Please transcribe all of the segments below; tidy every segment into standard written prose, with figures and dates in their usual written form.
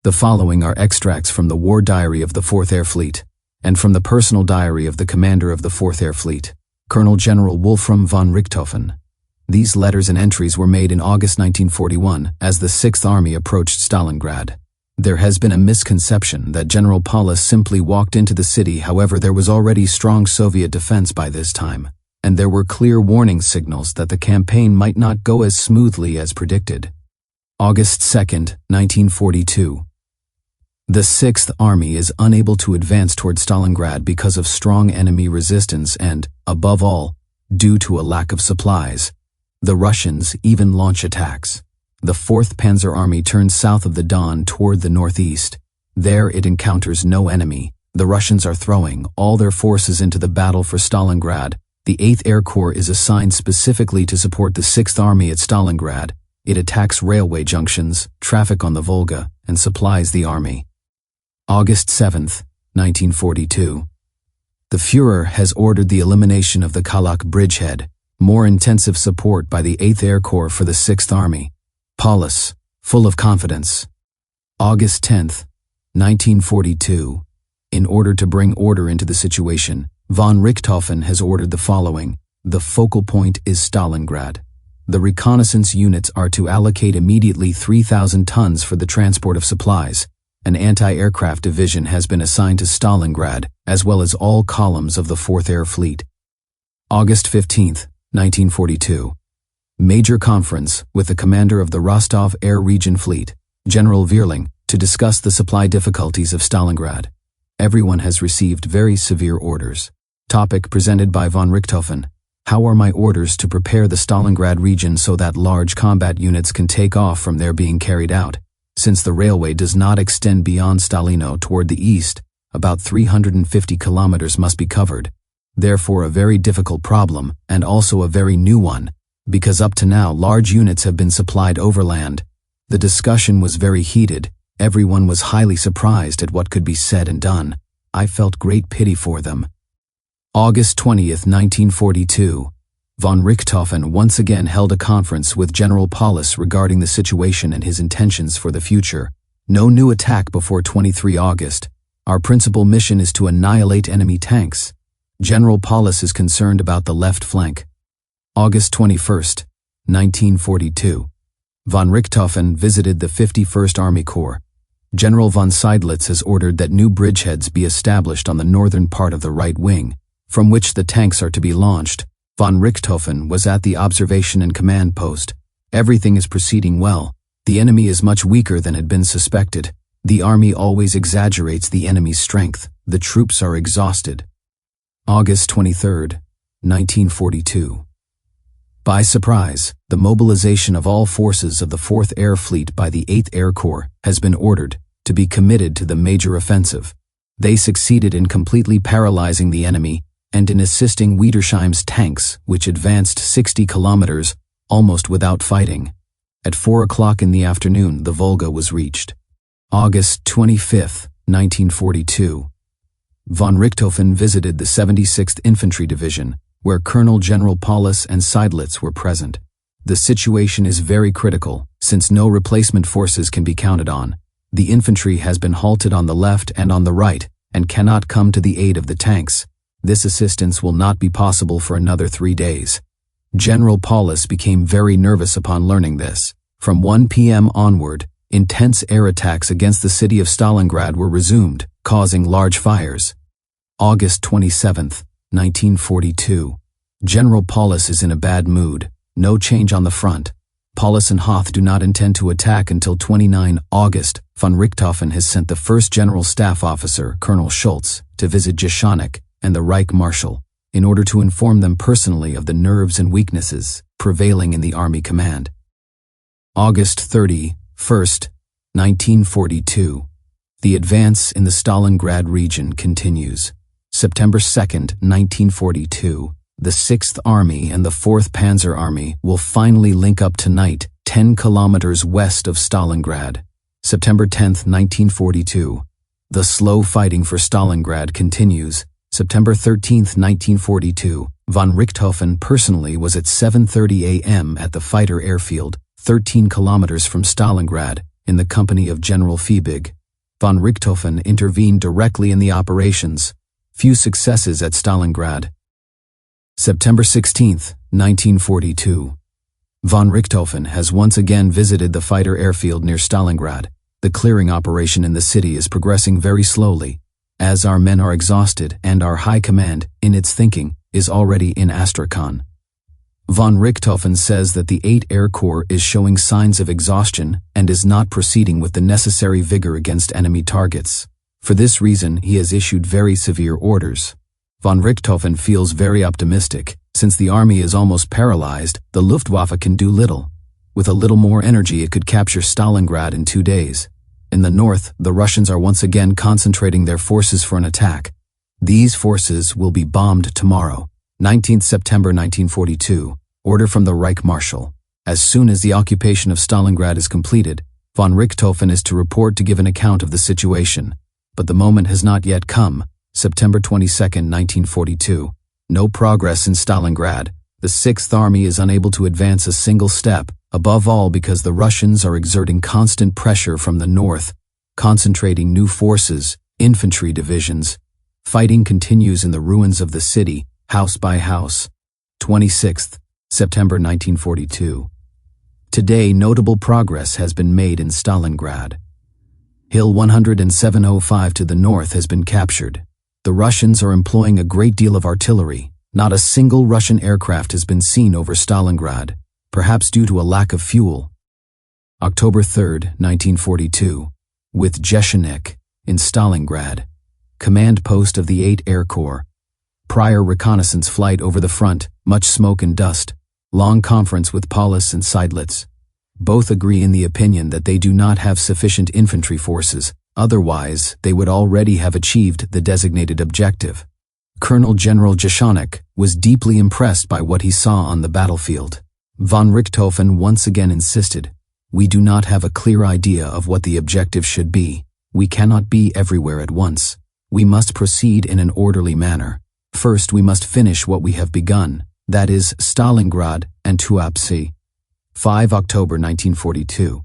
The following are extracts from the War Diary of the 4th Air Fleet, and from the personal diary of the commander of the 4th Air Fleet, Colonel General Wolfram von Richthofen. These letters and entries were made in August 1941 as the 6th Army approached Stalingrad. There has been a misconception that General Paulus simply walked into the city. However, there was already strong Soviet defense by this time, and there were clear warning signals that the campaign might not go as smoothly as predicted. August 2, 1942. The 6th Army is unable to advance toward Stalingrad because of strong enemy resistance and, above all, due to a lack of supplies. The Russians even launch attacks. The 4th Panzer Army turns south of the Don toward the northeast. There it encounters no enemy. The Russians are throwing all their forces into the battle for Stalingrad. The 8th Air Corps is assigned specifically to support the 6th Army at Stalingrad. It attacks railway junctions, traffic on the Volga, and supplies the army. August 7, 1942. The Führer has ordered the elimination of the Kalach bridgehead, more intensive support by the 8th Air Corps for the 6th Army. Paulus, full of confidence. August 10, 1942. In order to bring order into the situation, von Richthofen has ordered the following. The focal point is Stalingrad. The reconnaissance units are to allocate immediately 3,000 tons for the transport of supplies. An anti-aircraft division has been assigned to Stalingrad, as well as all columns of the 4th Air Fleet. August 15, 1942. Major conference with the commander of the Rostov Air Region Fleet, General Vierling, to discuss the supply difficulties of Stalingrad. Everyone has received very severe orders. Topic presented by von Richthofen. How are my orders to prepare the Stalingrad region so that large combat units can take off from there being carried out? Since the railway does not extend beyond Stalino toward the east, about 350 kilometers must be covered. Therefore a very difficult problem, and also a very new one, because up to now large units have been supplied overland. The discussion was very heated. Everyone was highly surprised at what could be said and done. I felt great pity for them. August 20, 1942. Von Richthofen once again held a conference with General Paulus regarding the situation and his intentions for the future. No new attack before 23 August. Our principal mission is to annihilate enemy tanks. General Paulus is concerned about the left flank. August 21, 1942. Von Richthofen visited the 51st Army Corps. General von Seydlitz has ordered that new bridgeheads be established on the northern part of the right wing, from which the tanks are to be launched. Von Richthofen was at the observation and command post. Everything is proceeding well. The enemy is much weaker than had been suspected. The army always exaggerates the enemy's strength. The troops are exhausted. August 23, 1942. By surprise, the mobilization of all forces of the 4th Air Fleet by the 8th Air Corps has been ordered to be committed to the major offensive. They succeeded in completely paralyzing the enemy and in assisting Wiedersheim's tanks, which advanced 60 kilometers, almost without fighting. At 4 o'clock in the afternoon, the Volga was reached. August 25, 1942. Von Richthofen visited the 76th Infantry Division, where Colonel General Paulus and Seydlitz were present. The situation is very critical, since no replacement forces can be counted on. The infantry has been halted on the left and on the right, and cannot come to the aid of the tanks. This assistance will not be possible for another 3 days. General Paulus became very nervous upon learning this. From 1 p.m. onward, intense air attacks against the city of Stalingrad were resumed, causing large fires. August 27, 1942. General Paulus is in a bad mood. No change on the front. Paulus and Hoth do not intend to attack until 29 August. Von Richthofen has sent the first General Staff Officer, Colonel Schultz, to visit Jeschonek and the Reich Marshal, in order to inform them personally of the nerves and weaknesses prevailing in the army command. August 31, 1942. The advance in the Stalingrad region continues. September 2, 1942. The 6th Army and the 4th Panzer Army will finally link up tonight, 10 kilometers west of Stalingrad. September 10, 1942. The slow fighting for Stalingrad continues. September 13, 1942, von Richthofen personally was at 7:30 a.m. at the fighter airfield, 13 kilometers from Stalingrad, in the company of General von Richthofen intervened directly in the operations. Few successes at Stalingrad. September 16, 1942. Von Richthofen has once again visited the fighter airfield near Stalingrad. The clearing operation in the city is progressing very slowly, as our men are exhausted and our high command, in its thinking, is already in Astrakhan. Von Richthofen says that the 8th Air Corps is showing signs of exhaustion and is not proceeding with the necessary vigor against enemy targets. For this reason, he has issued very severe orders. Von Richthofen feels very optimistic. Since the army is almost paralyzed, the Luftwaffe can do little. With a little more energy, it could capture Stalingrad in 2 days. In the north, the Russians are once again concentrating their forces for an attack. These forces will be bombed tomorrow. 19th September 1942, order from the Reich Marshal. As soon as the occupation of Stalingrad is completed, von Richthofen is to report to give an account of the situation. But the moment has not yet come. September 22, 1942. No progress in Stalingrad. The 6th Army is unable to advance a single step, above all because the Russians are exerting constant pressure from the north, concentrating new forces, infantry divisions. Fighting continues in the ruins of the city, house by house. 26th September 1942. Today, notable progress has been made in Stalingrad. Hill 10705 to the north has been captured. The Russians are employing a great deal of artillery. Not a single Russian aircraft has been seen over Stalingrad, perhaps due to a lack of fuel. October 3, 1942. With Jeshenik, in Stalingrad. Command post of the 8th Air Corps. Prior reconnaissance flight over the front, much smoke and dust. Long conference with Paulus and Seidlitz. Both agree in the opinion that they do not have sufficient infantry forces, otherwise they would already have achieved the designated objective. Colonel General Jeshenik was deeply impressed by what he saw on the battlefield. Von Richthofen once again insisted, "We do not have a clear idea of what the objective should be. We cannot be everywhere at once. We must proceed in an orderly manner. First, we must finish what we have begun, that is, Stalingrad and Tuapse." 5 October 1942.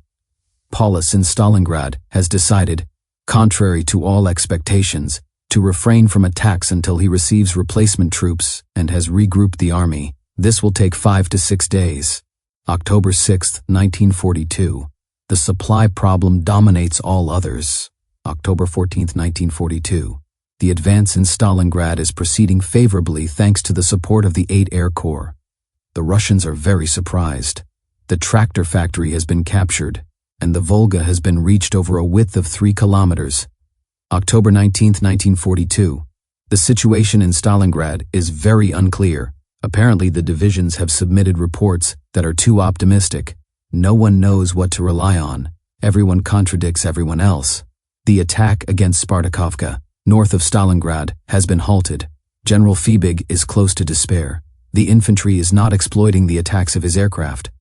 Paulus in Stalingrad has decided, contrary to all expectations, to refrain from attacks until he receives replacement troops and has regrouped the army. This will take 5 to 6 days. October 6, 1942. The supply problem dominates all others. October 14, 1942. The advance in Stalingrad is proceeding favorably thanks to the support of the 8th Air Corps. The Russians are very surprised. The tractor factory has been captured, and the Volga has been reached over a width of 3 kilometers. October 19, 1942. The situation in Stalingrad is very unclear. Apparently the divisions have submitted reports that are too optimistic. No one knows what to rely on. Everyone contradicts everyone else. The attack against Spartakovka, north of Stalingrad, has been halted. General Fiebig is close to despair. The infantry is not exploiting the attacks of his aircraft.